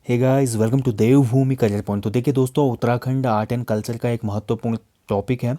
Hey guys, welcome to Devbhoomi Career Point. तो देखिए दोस्तों, उत्तराखंड आर्ट एंड कल्चर का एक महत्वपूर्ण टॉपिक है।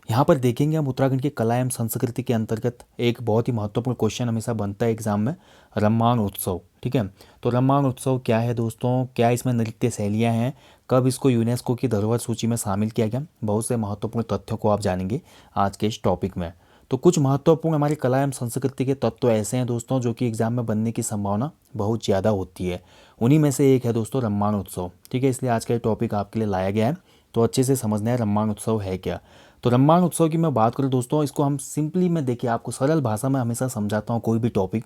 यहाँ पर देखेंगे हम उत्तराखंड की कला एवं संस्कृति के अंतर्गत एक बहुत ही महत्वपूर्ण क्वेश्चन हमेशा बनता है एग्जाम में, रम्माण उत्सव। ठीक है, तो रम्माण उत्सव क्या है दोस्तों, क्या इसमें नृत्य शैलियाँ हैं, कब इसको यूनेस्को की धरोहर सूची में शामिल किया गया, बहुत से महत्वपूर्ण तथ्यों को आप जानेंगे आज के इस टॉपिक में। तो कुछ महत्वपूर्ण हमारी कला एवं संस्कृति के तत्व ऐसे हैं दोस्तों जो कि एग्जाम में बनने की संभावना बहुत ज़्यादा होती है। उन्हीं में से एक है दोस्तों रम्माण उत्सव। ठीक है, इसलिए आज का ये टॉपिक आपके लिए लाया गया है। तो अच्छे से समझना है रम्माण उत्सव है क्या। तो रम्माण उत्सव की मैं बात करूँ दोस्तों, इसको हम सिंपली में देखिए, आपको सरल भाषा में हमेशा समझाता हूँ कोई भी टॉपिक।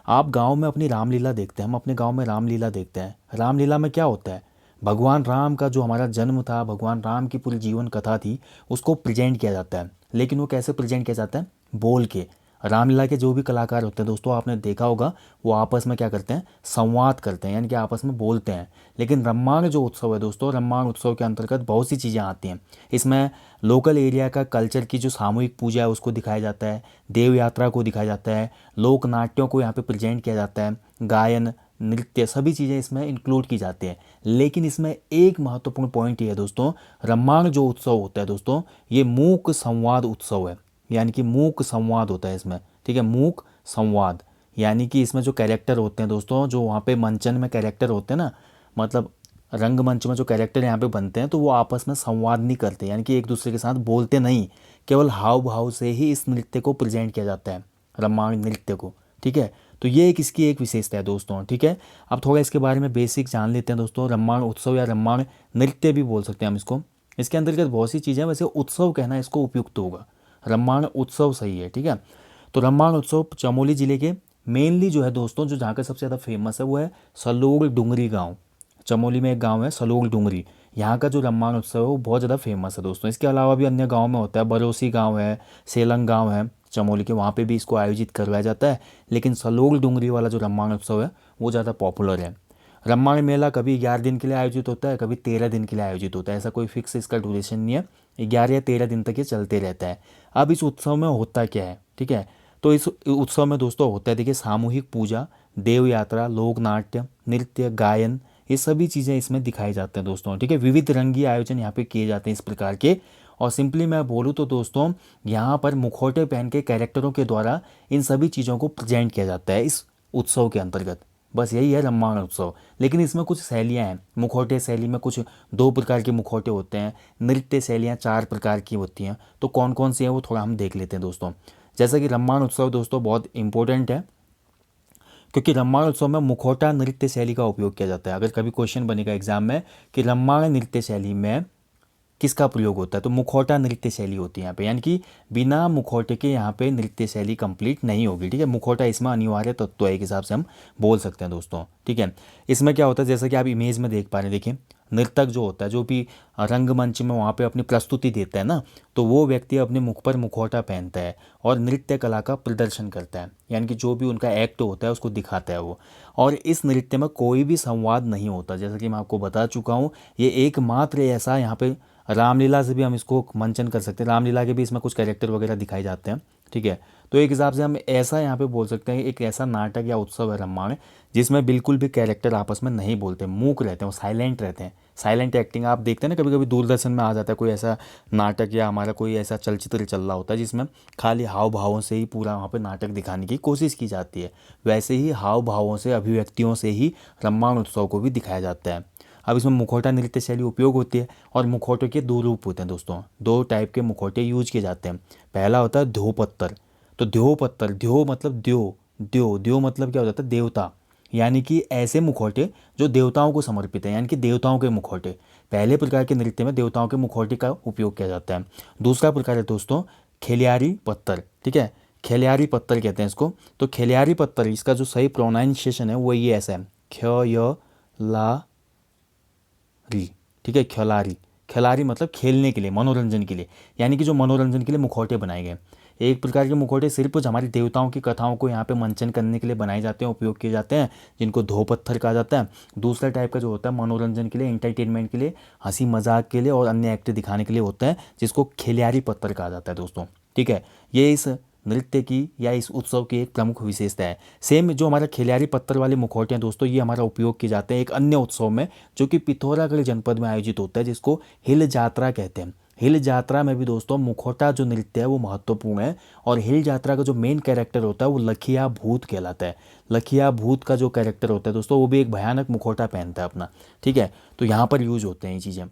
आप गाँव में अपनी रामलीला देखते हैं, हम अपने गाँव में रामलीला देखते हैं। रामलीला में क्या होता है, भगवान राम का जो हमारा जन्म था, भगवान राम की पूरी जीवन कथा थी, उसको प्रेजेंट किया जाता है। लेकिन वो कैसे प्रेजेंट किया जाता है, बोल के। रामलीला के जो भी कलाकार होते हैं दोस्तों, आपने देखा होगा, वो आपस में क्या करते हैं, संवाद करते हैं, यानी कि आपस में बोलते हैं। लेकिन रम्माण जो उत्सव है दोस्तों, रम्माण उत्सव के अंतर्गत बहुत सी चीज़ें आती हैं। इसमें लोकल एरिया का कल्चर की जो सामूहिक पूजा है उसको दिखाया जाता है, देव यात्रा को दिखाया जाता है, लोक नाट्यों को यहाँ पे प्रेजेंट किया जाता है, गायन, नृत्य, सभी चीज़ें इसमें इंक्लूड की जाती हैं। लेकिन इसमें एक महत्वपूर्ण पॉइंट ये है दोस्तों, रम्माण जो उत्सव होता है दोस्तों, ये मूक संवाद उत्सव है। यानी कि मूक संवाद होता है इसमें। ठीक है, मूक संवाद, यानी कि इसमें जो कैरेक्टर होते हैं दोस्तों, जो वहाँ पे मंचन में कैरेक्टर होते हैं ना, मतलब रंगमंच में जो कैरेक्टर यहाँ पे बनते हैं, तो वो आपस में संवाद नहीं करते, यानी कि एक दूसरे के साथ बोलते नहीं, केवल हाव भाव से ही इस नृत्य को प्रेजेंट किया जाता है, रम्माण नृत्य को। ठीक है, तो ये एक इसकी एक विशेषता है दोस्तों। ठीक है, अब थोड़ा इसके बारे में बेसिक जान लेते हैं दोस्तों। रम्माण उत्सव या रम्माण नृत्य भी बोल सकते हैं हम इसको। इसके अंतर्गत बहुत सी चीज़ें, वैसे उत्सव कहना इसको उपयुक्त होगा, रम्माण उत्सव सही है। ठीक है, तो रम्माण उत्सव चमोली जिले के मेनली जो है दोस्तों, जो जहाँ का सबसे ज़्यादा फेमस है वो है सलोग डुंगरी गांव। चमोली में एक गांव है सलोग डुंगरी, यहाँ का जो रम्माण उत्सव है वो बहुत ज़्यादा फेमस है दोस्तों। इसके अलावा भी अन्य गाँव में होता है, बरोसी गाँव है, सेलंग गाँव है चमोली के, वहाँ पे भी इसको आयोजित करवाया जाता है। लेकिन सलोग डुंगरी वाला जो रम्माण उत्सव है वो ज़्यादा पॉपुलर है। रम्माण मेला कभी 11 दिन के लिए आयोजित होता है, कभी 13 दिन के लिए आयोजित होता है, ऐसा कोई फिक्स इसका ड्यूरेशन नहीं है, 11 या 13 दिन तक ये चलते रहता है। अब इस उत्सव में होता क्या है, ठीक है, तो इस उत्सव में दोस्तों होता है, देखिए, सामूहिक पूजा, देव यात्रा, लोक नाट्य, नृत्य, गायन, ये सभी चीज़ें इसमें दिखाई जाते हैं दोस्तों। ठीक है, विविध रंगीय आयोजन यहाँ पे किए जाते हैं इस प्रकार के। और सिंपली मैं बोलूँ तो दोस्तों, यहाँ पर मुखौटे पहन के कैरेक्टरों के द्वारा इन सभी चीज़ों को प्रेजेंट किया जाता है इस उत्सव के अंतर्गत। बस यही है रम्माण उत्सव। लेकिन इसमें कुछ शैलियाँ हैं। मुखौटे शैली में कुछ 2 प्रकार के मुखौटे होते हैं, नृत्य शैलियाँ 4 प्रकार की होती हैं। तो कौन कौन सी हैं वो थोड़ा हम देख लेते हैं दोस्तों। जैसा कि रम्माण उत्सव दोस्तों बहुत इंपॉर्टेंट है, क्योंकि रम्माण उत्सव में मुखौटा नृत्य शैली का उपयोग किया जाता है। अगर कभी क्वेश्चन बनेगा एग्जाम में कि रम्माण नृत्य शैली में किसका प्रयोग होता है, तो मुखौटा नृत्य शैली होती है यहाँ पे, यानी कि बिना मुखौटे के यहाँ पे नृत्य शैली कंप्लीट नहीं होगी। ठीक है, मुखौटा इसमें अनिवार्य तत्व है, एक हिसाब से हम बोल सकते हैं दोस्तों। ठीक है, इसमें क्या होता है, जैसा कि आप इमेज में देख पा रहे हैं, देखिए, नर्तक जो होता है, जो भी रंगमंच में वहाँ पे अपनी प्रस्तुति देता है ना, तो वो व्यक्ति अपने मुख पर मुखौटा पहनता है और नृत्य कला का प्रदर्शन करता है, यानी कि जो भी उनका एक्ट होता है उसको दिखाता है वो। और इस नृत्य में कोई भी संवाद नहीं होता, जैसा कि मैं आपको बता चुका हूँ। ये एकमात्र ऐसा यहाँ पे, रामलीला से भी हम इसको मंचन कर सकते हैं, रामलीला के भी इसमें कुछ कैरेक्टर वगैरह दिखाए जाते हैं। ठीक है, तो एक हिसाब से हम ऐसा यहाँ पे बोल सकते हैं, एक ऐसा नाटक या उत्सव है रम्माण, जिसमें बिल्कुल भी कैरेक्टर आपस में नहीं बोलते, मूक रहते हैं, वो साइलेंट रहते हैं। साइलेंट एक्टिंग आप देखते हैं ना, कभी कभी दूरदर्शन में आ जाता है कोई ऐसा नाटक, या हमारा कोई ऐसा चलचित्र चल रहा होता है जिसमें खाली हाव भावों से ही पूरा वहाँ पे नाटक दिखाने की कोशिश की जाती है, वैसे ही हाव भावों से, अभिव्यक्तियों से ही रम्माण उत्सव को भी दिखाया जाता है। अब इसमें मुखौटा नृत्य शैली उपयोग होती है, और मुखौटे के 2 रूप होते हैं दोस्तों, 2 टाइप के मुखौटे यूज किए जाते हैं। पहला होता है ध्योपत्तर। तो ध्योपत्तर, ध्यो मतलब द्यो, द्यो द्यो मतलब क्या हो जाता है, देवता, यानी कि ऐसे मुखौटे जो देवताओं को समर्पित है, यानी कि देवताओं के मुखौटे। पहले प्रकार के नृत्य में देवताओं के मुखौटे का उपयोग किया जाता है। दूसरा प्रकार है दोस्तों खेलियारी पत्तर। ठीक है, खेलियारी पत्तर कहते हैं इसको। तो खेलियारी पत्तर, इसका जो सही प्रोनाउंसिएशन है वो ये ऐसा है, ख य ला री। ठीक है, खिलाड़ी, खिलाड़ी मतलब खेलने के लिए, मनोरंजन के लिए, यानी कि जो मनोरंजन के लिए मुखौटे बनाए गए। एक प्रकार के मुखौटे सिर्फ हमारी देवताओं की कथाओं को यहाँ पे मंचन करने के लिए बनाए जाते हैं, उपयोग किए जाते हैं, जिनको धो पत्थर कहा जाता है। दूसरा टाइप का जो होता है मनोरंजन के लिए, इंटरटेनमेंट के लिए, हंसी मजाक के लिए और अन्य एक्ट दिखाने के लिए होता है, जिसको खिलियारी पत्थर कहा जाता है दोस्तों। ठीक है, ये इस नृत्य की या इस उत्सव की एक प्रमुख विशेषता है। सेम जो हमारा खिलाड़ी पत्थर वाले मुखौटे हैं दोस्तों, ये हमारा उपयोग किए जाते हैं एक अन्य उत्सव में जो कि पिथौरागढ़ जनपद में आयोजित होता है, जिसको हिल जात्रा कहते हैं। हिल जात्रा में भी दोस्तों मुखौटा जो नृत्य है वो महत्वपूर्ण है। और हिल जात्रा का जो मेन कैरेक्टर होता है वो लखिया भूत कहलाता है। लखिया भूत का जो कैरेक्टर होता है दोस्तों, वो भी एक भयानक मुखौटा पहनता है अपना, ठीक है। तो यहाँ पर यूज होते हैं ये चीज़ें।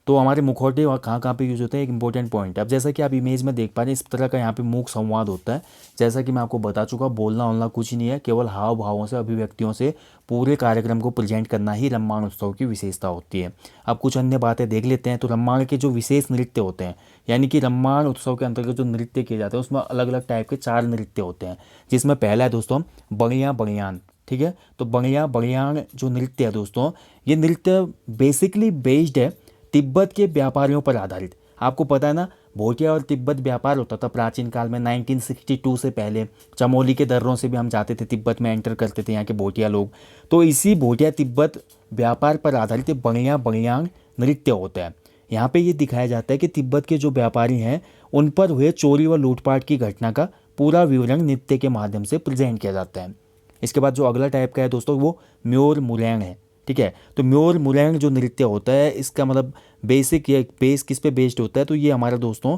तो हमारे मुखौटे और कहाँ कहाँ पे यूज़ होते हैं, एक इंपॉर्टेंट पॉइंट है। अब जैसा कि आप इमेज में देख पा रहे हैं, इस तरह का यहाँ पे मूक संवाद होता है। जैसा कि मैं आपको बता चुका, बोलना वोलना कुछ नहीं है, केवल हाव भावों से, अभिव्यक्तियों से पूरे कार्यक्रम को प्रेजेंट करना ही रामायण उत्सव की विशेषता होती है। अब कुछ अन्य बातें देख लेते हैं। तो रामायण के जो विशेष नृत्य होते हैं, यानी कि रामायण उत्सव के अंतर्गत जो नृत्य किए जाते हैं, उसमें अलग अलग टाइप के 4 नृत्य होते हैं। जिसमें पहला है दोस्तों बगिया बगियान, ठीक है। तो बगिया बगियान जो नृत्य है दोस्तों, ये नृत्य बेसिकली बेस्ड है तिब्बत के व्यापारियों पर आधारित। आपको पता है ना, भोटिया और तिब्बत व्यापार होता था प्राचीन काल में। 1962 से पहले चमोली के दर्रों से भी हम जाते थे, तिब्बत में एंटर करते थे यहाँ के भोटिया लोग। तो इसी भोटिया तिब्बत व्यापार पर आधारित बगिया बगियांग नृत्य होता है। यहाँ पे ये दिखाया जाता है कि तिब्बत के जो व्यापारी हैं उन पर हुए चोरी व लूटपाट की घटना का पूरा विवरण नृत्य के माध्यम से प्रेजेंट किया जाता है। इसके बाद जो अगला टाइप का है दोस्तों, वो म्योर मुरैंग है, ठीक है। तो म्योर मुरैंग जो नृत्य होता है, इसका मतलब बेसिक ये बेस किस पे बेस्ड होता है, तो ये हमारा दोस्तों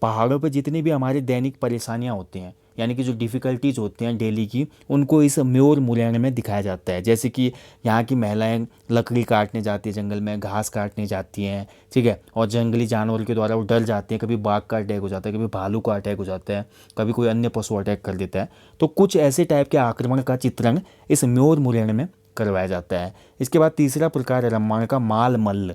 पहाड़ों पे जितनी भी हमारी दैनिक परेशानियां होती हैं, यानी कि जो डिफ़िकल्टीज होती हैं डेली की, उनको इस म्योर मुरैंग में दिखाया जाता है। जैसे कि यहाँ की महिलाएं लकड़ी काटने जाती है जंगल में, घास काटने जाती हैं, ठीक है। और जंगली जानवर के द्वारा वो डर जाती हैं, कभी बाघ का अटैक हो जाता है, कभी भालू का अटैक हो जाता है, कभी कोई अन्य पशु अटैक कर देता है। तो कुछ ऐसे टाइप के आक्रमण का चित्रण इस म्योर मुरैंग में करवाया जाता है। इसके बाद तीसरा प्रकार है रामायण का माल मल्ल।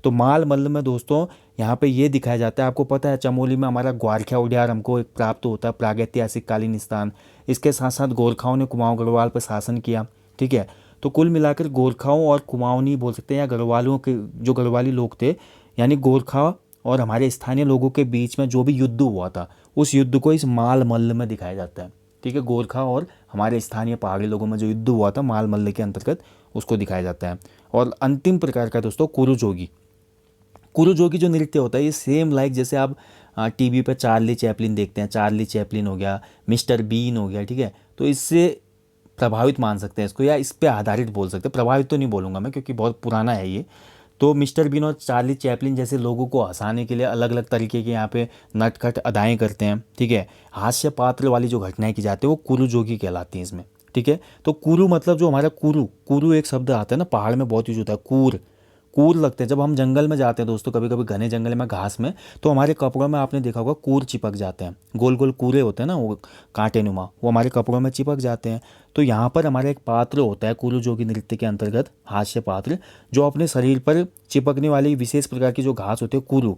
तो माल मल्ल में दोस्तों यहाँ पे ये दिखाया जाता है, आपको पता है चमोली में हमारा ग्वारखिया उद्यान हमको एक प्राप्त होता है, प्रागैतिहासिक कालीन स्थान। इसके साथ साथ गोरखाओं ने कुमाऊं गढ़वाल पर शासन किया, ठीक है। तो कुल मिलाकर गोरखाओं और कुमाऊं नहीं बोल सकते, या गढ़वालों के जो गढ़वाली लोग थे, यानी गोरखा और हमारे स्थानीय लोगों के बीच में जो भी युद्ध हुआ था, उस युद्ध को इस माल मल्ल में दिखाया जाता है, ठीक है। गोरखा और हमारे स्थानीय पहाड़ी लोगों में जो युद्ध हुआ था माल मल्ल के अंतर्गत, उसको दिखाया जाता है। और अंतिम प्रकार का दोस्तों कुरु जोगी। कुरु जोगी जो नृत्य होता है, ये सेम लाइक जैसे आप टीवी पे चार्ली चैपलिन देखते हैं, चार्ली चैपलिन हो गया, मिस्टर बीन हो गया, ठीक है। तो इससे प्रभावित मान सकते हैं इसको, या इस पे आधारित बोल सकते हैं। प्रभावित तो नहीं बोलूँगा मैं, क्योंकि बहुत पुराना है ये। तो मिस्टर बीन और चार्ली चैपलिन जैसे लोगों को हंसाने के लिए अलग अलग तरीके के यहाँ पे नटखट अदाएँ करते हैं, ठीक है। हास्य पात्र वाली जो घटनाएं की जाती है वो कुरु जोगी कहलाती हैं इसमें, ठीक है। तो कुरु मतलब जो हमारा कुरु, कुरु एक शब्द आता है ना, पहाड़ में बहुत यूज होता है, कूर, कूर लगते हैं। जब हम जंगल में जाते हैं दोस्तों, कभी कभी घने जंगल में घास में, तो हमारे कपड़ों में आपने देखा होगा कूर चिपक जाते हैं, गोल गोल कूरे होते हैं ना, वो कांटे नुमा, वो हमारे कपड़ों में चिपक जाते हैं। तो यहाँ पर हमारा एक पात्र होता है कुरु जोगी नृत्य के अंतर्गत, हास्य पात्र, जो अपने शरीर पर चिपकने वाली विशेष प्रकार की जो घास होती है कुरु,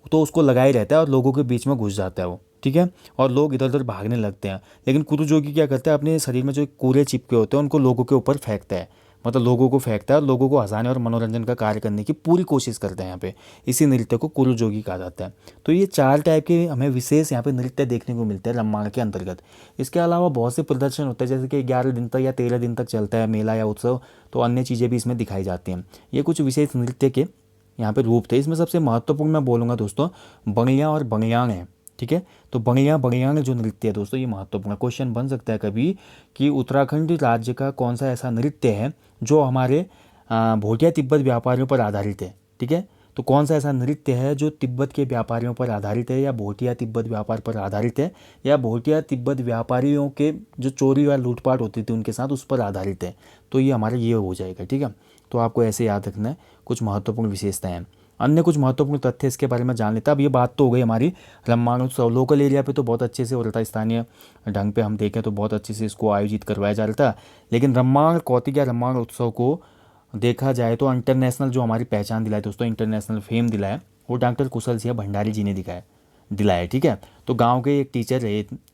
तो उसको लगाए रहता है और लोगों के बीच में घुस जाता है वो, ठीक है। और लोग इधर उधर भागने लगते हैं। लेकिन कुरु जोगी क्या करता है, अपने शरीर में जो कूरे चिपके होते हैं उनको लोगों के ऊपर फेंकता है, मतलब लोगों को फेंकता है और लोगों को हंसाने और मनोरंजन का कार्य करने की पूरी कोशिश करते हैं यहाँ पे। इसी नृत्य को कुरु जोगी कहा जाता है। तो ये 4 टाइप के हमें विशेष यहाँ पे नृत्य देखने को मिलते हैं रामायण के अंतर्गत। इसके अलावा बहुत से प्रदर्शन होते हैं, जैसे कि 11 दिन तक या 13 दिन तक चलता है मेला या उत्सव, तो अन्य चीज़ें भी इसमें दिखाई जाती हैं। ये कुछ विशेष नृत्य के यहाँ पे रूप थे। इसमें सबसे महत्वपूर्ण मैं बोलूँगा दोस्तों बंगिया और बंगियांग है, ठीक है। तो बंगिया बंगियांग जो नृत्य है दोस्तों, ये महत्वपूर्ण क्वेश्चन बन सकता है कभी कि उत्तराखंड राज्य का कौन सा ऐसा नृत्य है जो हमारे भोटिया तिब्बत व्यापारियों पर आधारित है, ठीक है। तो कौन सा ऐसा नृत्य है जो तिब्बत के व्यापारियों पर आधारित है, या भोटिया तिब्बत व्यापार पर आधारित है, या भोटिया तिब्बत व्यापारियों के जो चोरी या लूटपाट होती थी उनके साथ उस पर आधारित है। तो ये हमारा ये हो जाएगा, ठीक है। तो आपको ऐसे याद रखना है कुछ महत्वपूर्ण विशेषताएं हैं। अन्य कुछ महत्वपूर्ण तथ्य इसके बारे में जान लेते हैं। अब ये बात तो हो गई हमारी रामायण उत्सव। लोकल एरिया पे तो बहुत अच्छे से हो रहा था, स्थानीय ढंग पे हम देखें तो बहुत अच्छे से इसको आयोजित करवाया जा रहा था। लेकिन रामायण कौतिक या रामायण उत्सव को देखा जाए तो इंटरनेशनल जो हमारी पहचान दिलाए दोस्तों, इंटरनेशनल फेम दिलाया, वो डॉक्टर कुशल सिंह भंडारी जी ने दिलाया, ठीक है। तो गांव के एक टीचर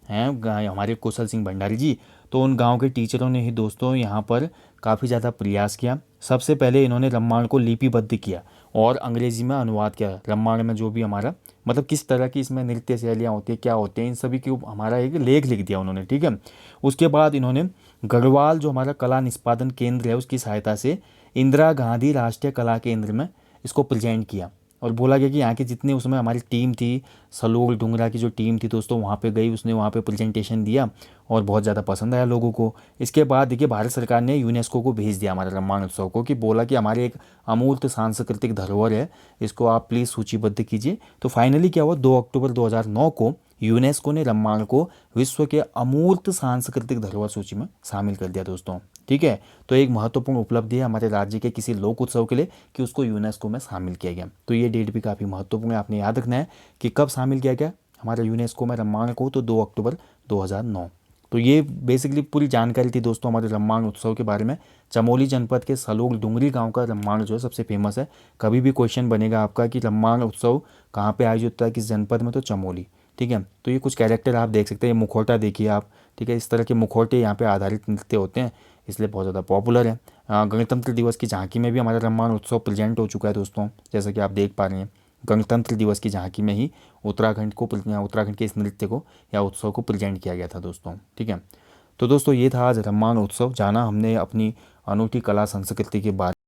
हैं हमारे कुशल सिंह भंडारी जी। तो उन गांव के टीचरों ने ही दोस्तों यहाँ पर काफ़ी ज़्यादा प्रयास किया। सबसे पहले इन्होंने रामायण को लिपिबद्ध किया और अंग्रेजी में अनुवाद किया। रामायण में जो भी हमारा मतलब किस तरह की इसमें नृत्य शैलियाँ होती है, क्या होते हैं, इन सभी के हमारा एक लेख लिख दिया उन्होंने, ठीक है। उसके बाद इन्होंने गढ़वाल जो हमारा कला निष्पादन केंद्र है उसकी सहायता से इंदिरा गांधी राष्ट्रीय कला केंद्र में इसको प्रेजेंट किया, और बोला गया कि यहाँ की जितने उस समय हमारी टीम थी, सलोल डुंगरा की जो टीम थी दोस्तों, वहाँ पे गई, उसने वहाँ पे प्रेजेंटेशन दिया और बहुत ज़्यादा पसंद आया लोगों को। इसके बाद देखिए भारत सरकार ने यूनेस्को को भेज दिया हमारे रामायण उत्सव को, कि बोला कि हमारे एक अमूर्त सांस्कृतिक धरोहर है, इसको आप प्लीज़ सूचीबद्ध कीजिए। तो फाइनली क्या हुआ, 2 अक्टूबर 2009 को यूनेस्को ने रामायण को विश्व के अमूर्त सांस्कृतिक धरोहर सूची में शामिल कर दिया दोस्तों। ठीक है, तो एक महत्वपूर्ण उपलब्धि है हमारे राज्य के किसी लोक उत्सव के लिए कि उसको यूनेस्को में शामिल किया गया। तो ये डेट भी काफ़ी महत्वपूर्ण है, आपने याद रखना है कि कब शामिल किया गया हमारे यूनेस्को में रामायण को, तो 2 अक्टूबर 2009। तो ये बेसिकली पूरी जानकारी थी दोस्तों हमारे रामायण उत्सव के बारे में। चमोली जनपद के सलोल डुंगरी गांव का रामायण जो है सबसे फेमस है। कभी भी क्वेश्चन बनेगा आपका कि रामायण उत्सव कहाँ पे आयोजित होता है, किस जनपद में, तो चमोली। ठीक है, तो ये कुछ कैरेक्टर आप देख सकते हैं, ये मुखौटा देखिए आप। ठीक है, इस तरह के मुखौटे यहाँ पे आधारित नृत्य होते हैं, इसलिए बहुत ज़्यादा पॉपुलर है। गणतंत्र दिवस की झांकी में भी हमारा रामायण उत्सव प्रेजेंट हो चुका है दोस्तों, जैसा कि आप देख पा रहे हैं। गणतंत्र दिवस की झांकी में ही उत्तराखंड के इस नृत्य को या उत्सव को प्रेजेंट किया गया था दोस्तों। ठीक है, तो दोस्तों ये था आज रामायण उत्सव, जाना हमने अपनी अनूठी कला संस्कृति के बारे